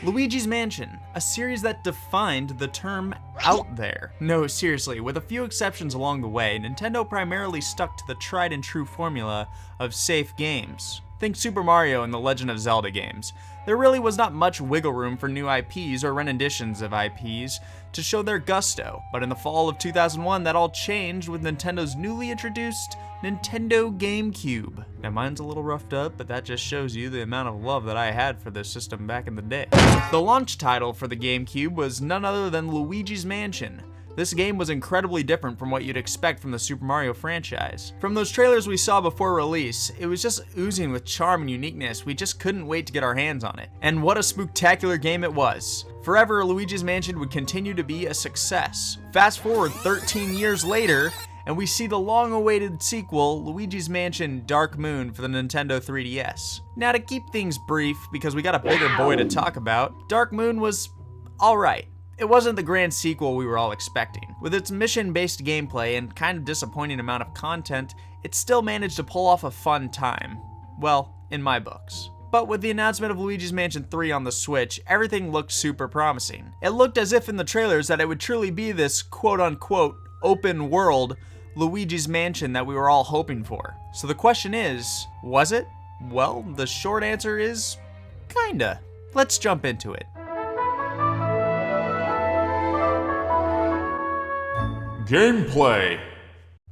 Luigi's Mansion, a series that defined the term out there. No, seriously, with a few exceptions along the way, Nintendo primarily stuck to the tried and true formula of safe games. Think Super Mario and the Legend of Zelda games. There really was not much wiggle room for new IPs or renditions of IPs to show their gusto, but in the fall of 2001 that all changed with Nintendo's newly introduced Nintendo GameCube. Now mine's a little roughed up, but that just shows you the amount of love that I had for this system back in the day. The launch title for the GameCube was none other than Luigi's Mansion. This game was incredibly different from what you'd expect from the Super Mario franchise. From those trailers we saw before release, it was just oozing with charm and uniqueness. We just couldn't wait to get our hands on it. And what a spooktacular game it was. Forever, Luigi's Mansion would continue to be a success. Fast forward 13 years later, and we see the long-awaited sequel, Luigi's Mansion Dark Moon for the Nintendo 3DS. Now to keep things brief, because we got a bigger boy to talk about, Dark Moon was alright. It wasn't the grand sequel we were all expecting. With its mission-based gameplay and kind of disappointing amount of content, it still managed to pull off a fun time. Well, in my books. But with the announcement of Luigi's Mansion 3 on the Switch, everything looked super promising. It looked as if in the trailers that it would truly be this quote-unquote open world Luigi's Mansion that we were all hoping for. So the question is, was it? Well, the short answer is, kinda. Let's jump into it. Gameplay.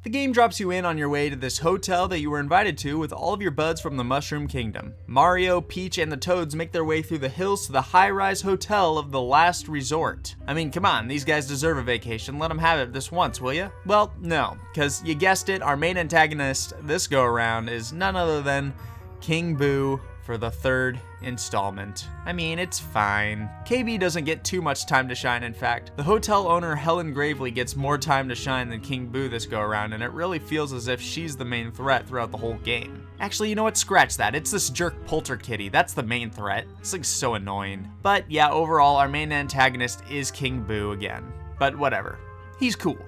The game drops you in on your way to this hotel that you were invited to with all of your buds from the Mushroom Kingdom. Mario, Peach, and the Toads make their way through the hills to the high-rise hotel of the Last Resort. I mean, come on, these guys deserve a vacation. Let them have it this once, will ya? Well, no, because you guessed it, our main antagonist this go-around is none other than King Boo for the third installment. I mean, it's fine. KB doesn't get too much time to shine, in fact. The hotel owner, Helen Gravely, gets more time to shine than King Boo this go around, and it really feels as if she's the main threat throughout the whole game. Actually, you know what? Scratch that. It's this jerk Polterkitty. That's the main threat. This thing's so annoying. But yeah, overall, our main antagonist is King Boo again. But whatever. He's cool.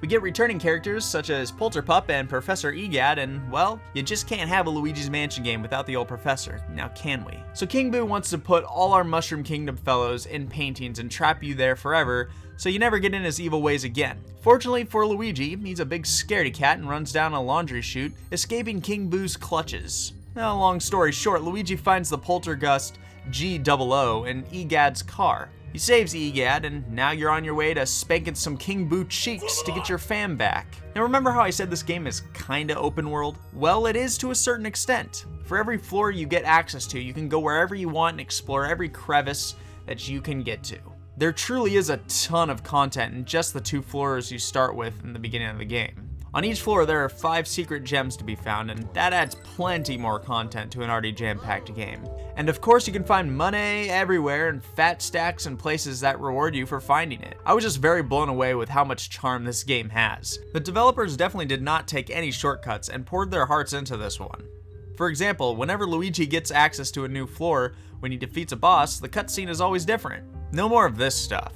We get returning characters such as Polterpup and Professor Egad, and well, you just can't have a Luigi's Mansion game without the old professor, now can we? So King Boo wants to put all our Mushroom Kingdom fellows in paintings and trap you there forever, so you never get in his evil ways again. Fortunately for Luigi, he's a big scaredy cat and runs down a laundry chute, escaping King Boo's clutches. Now, long story short, Luigi finds the poltergust 𝐤𝐢𝐝 in Egad's car. He saves Egad, and now you're on your way to spanking some King Boo cheeks to get your fam back. Now remember how I said this game is kinda open world? Well, it is to a certain extent. For every floor you get access to, you can go wherever you want and explore every crevice that you can get to. There truly is a ton of content in just the 2 floors you start with in the beginning of the game. On each floor, there are 5 secret gems to be found, and that adds plenty more content to an already jam-packed game. And of course, you can find money everywhere and fat stacks and places that reward you for finding it. I was just very blown away with how much charm this game has. The developers definitely did not take any shortcuts and poured their hearts into this one. For example, whenever Luigi gets access to a new floor, when he defeats a boss, the cutscene is always different. No more of this stuff.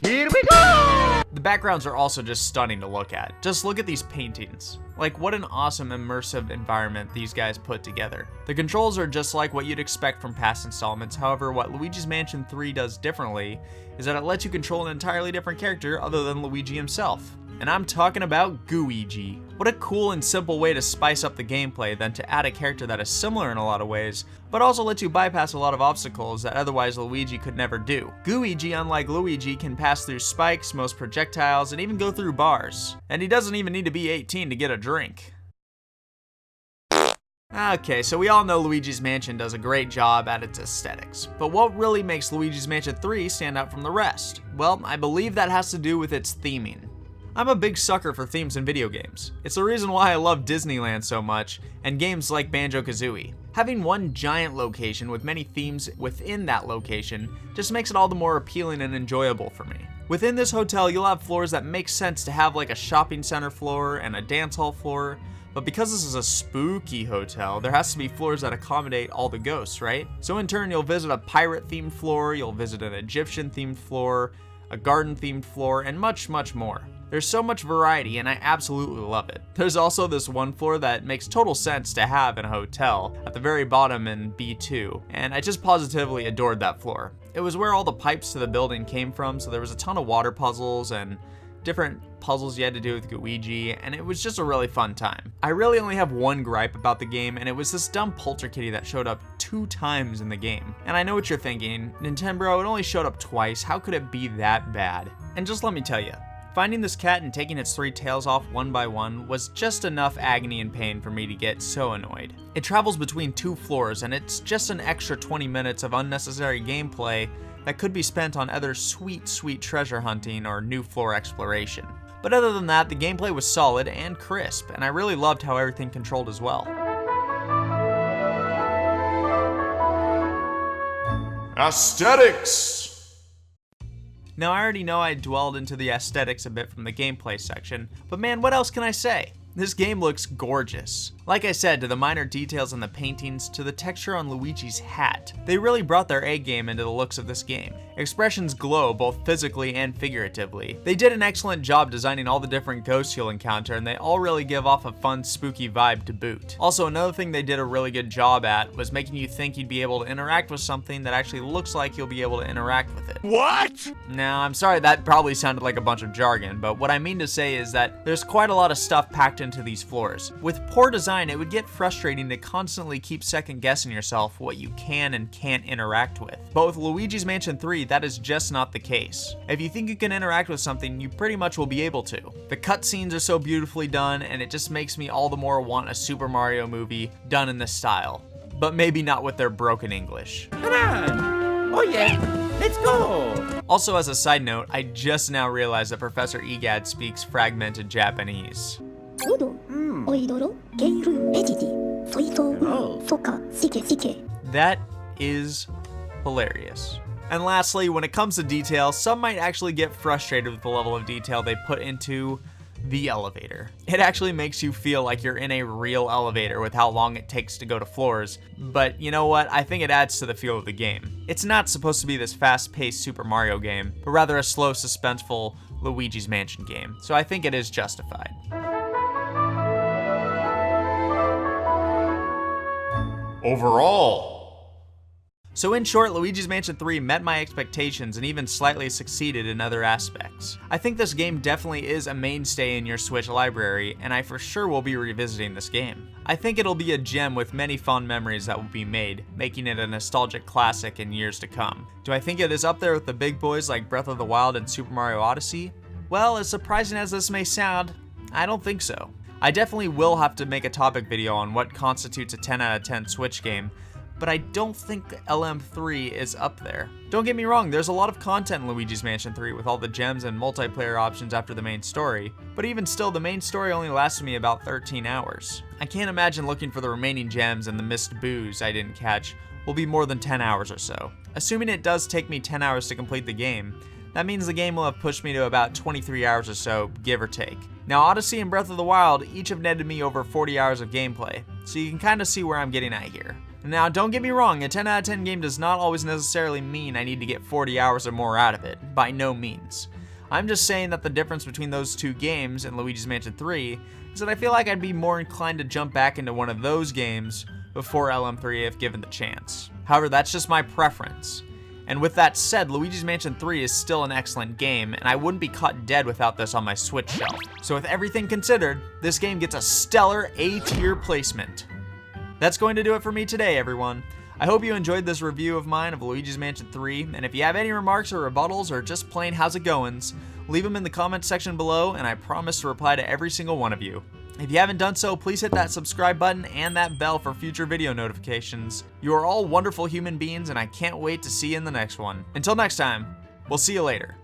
Here we go! The backgrounds are also just stunning to look at. Just look at these paintings. Like, what an awesome immersive environment these guys put together. The controls are just like what you'd expect from past installments. However, what Luigi's Mansion 3 does differently is that it lets you control an entirely different character other than Luigi himself. And I'm talking about 𝐤𝐢𝐝𝐻. What a cool and simple way to spice up the gameplay than to add a character that is similar in a lot of ways, but also lets you bypass a lot of obstacles that otherwise Luigi could never do. 𝐤𝐢𝐝𝐻, unlike Luigi, can pass through spikes, most projectiles, and even go through bars. And he doesn't even need to be 18 to get a drink. Okay, so we all know Luigi's Mansion does a great job at its aesthetics, but what really makes Luigi's Mansion 3 stand out from the rest? Well, I believe that has to do with its theming. I'm a big sucker for themes in video games. It's the reason why I love Disneyland so much, and games like Banjo-Kazooie. Having one giant location with many themes within that location just makes it all the more appealing and enjoyable for me. Within this hotel, you'll have floors that make sense to have, like a shopping center floor and a dance hall floor, but because this is a spooky hotel, there has to be floors that accommodate all the ghosts, right? So in turn, you'll visit a pirate-themed floor, you'll visit an Egyptian-themed floor, a garden-themed floor, and much, much more. There's so much variety and I absolutely love it. There's also this one floor that makes total sense to have in a hotel at the very bottom in B2, and I just positively adored that floor. It was where all the pipes to the building came from, so there was a ton of water puzzles and different puzzles you had to do with 𝐤𝐢𝐝𝐬, and it was just a really fun time. I really only have one gripe about the game, and it was this dumb Polterkitty that showed up 2 times in the game. And I know what you're thinking, NintenBro, it only showed up twice, how could it be that bad? And just let me tell you, finding this cat and taking its 3 tails off one by one was just enough agony and pain for me to get so annoyed. It travels between 2 floors, and it's just an extra 20 minutes of unnecessary gameplay that could be spent on other sweet, sweet treasure hunting or new floor exploration. But other than that, the gameplay was solid and crisp, and I really loved how everything controlled as well. Aesthetics! Now I already know I dwelled into the aesthetics a bit from the gameplay section, but man, what else can I say? This game looks gorgeous. Like I said, to the minor details in the paintings, to the texture on Luigi's hat, they really brought their A game into the looks of this game. Expressions glow both physically and figuratively. They did an excellent job designing all the different ghosts you'll encounter, and they all really give off a fun, spooky vibe to boot. Also, another thing they did a really good job at was making you think you'd be able to interact with something that actually looks like you'll be able to interact with it. What? Now, I'm sorry that probably sounded like a bunch of jargon, but what I mean to say is that there's quite a lot of stuff packed into these floors. With poor design, it would get frustrating to constantly keep second guessing yourself what you can and can't interact with. But with Luigi's Mansion 3, that is just not the case. If you think you can interact with something, you pretty much will be able to. The cutscenes are so beautifully done, and it just makes me all the more want a Super Mario movie done in this style. But maybe not with their broken English. Come on! Oh yeah, let's go! Also, as a side note, I just now realized that Professor 𝐸𝐲𝐝𝐻 speaks fragmented Japanese. That is hilarious. And lastly, when it comes to detail, some might actually get frustrated with the level of detail they put into the elevator. It actually makes you feel like you're in a real elevator with how long it takes to go to floors, but you know what? I think it adds to the feel of the game. It's not supposed to be this fast-paced Super Mario game, but rather a slow, suspenseful Luigi's Mansion game, so I think it is justified. Overall. So in short, Luigi's Mansion 3 met my expectations and even slightly succeeded in other aspects. I think this game definitely is a mainstay in your Switch library, and I for sure will be revisiting this game. I think it'll be a gem with many fond memories that will be made, making it a nostalgic classic in years to come. Do I think it is up there with the big boys like Breath of the Wild and Super Mario Odyssey? Well, as surprising as this may sound, I don't think so. I definitely will have to make a topic video on what constitutes a 10 out of 10 Switch game, but I don't think LM3 is up there. Don't get me wrong, there's a lot of content in Luigi's Mansion 3 with all the gems and multiplayer options after the main story, but even still, the main story only lasted me about 13 hours. I can't imagine looking for the remaining gems and the missed boos I didn't catch will be more than 10 hours or so. Assuming it does take me 10 hours to complete the game, that means the game will have pushed me to about 23 hours or so, give or take. Now, Odyssey and Breath of the Wild each have netted me over 40 hours of gameplay, so you can kind of see where I'm getting at here. Now, don't get me wrong, a 10 out of 10 game does not always necessarily mean I need to get 40 hours or more out of it, by no means. I'm just saying that the difference between those two games and Luigi's Mansion 3 is that I feel like I'd be more inclined to jump back into one of those games before LM3 if given the chance. However, that's just my preference. And with that said, Luigi's Mansion 3 is still an excellent game, and I wouldn't be caught dead without this on my Switch shelf. So with everything considered, this game gets a stellar A-tier placement. That's going to do it for me today, everyone. I hope you enjoyed this review of mine of Luigi's Mansion 3, and if you have any remarks or rebuttals or just plain how's it goings, leave them in the comments section below, and I promise to reply to every single one of you. If you haven't done so, please hit that subscribe button and that bell for future video notifications. You are all wonderful human beings, and I can't wait to see you in the next one. Until next time, we'll see you later.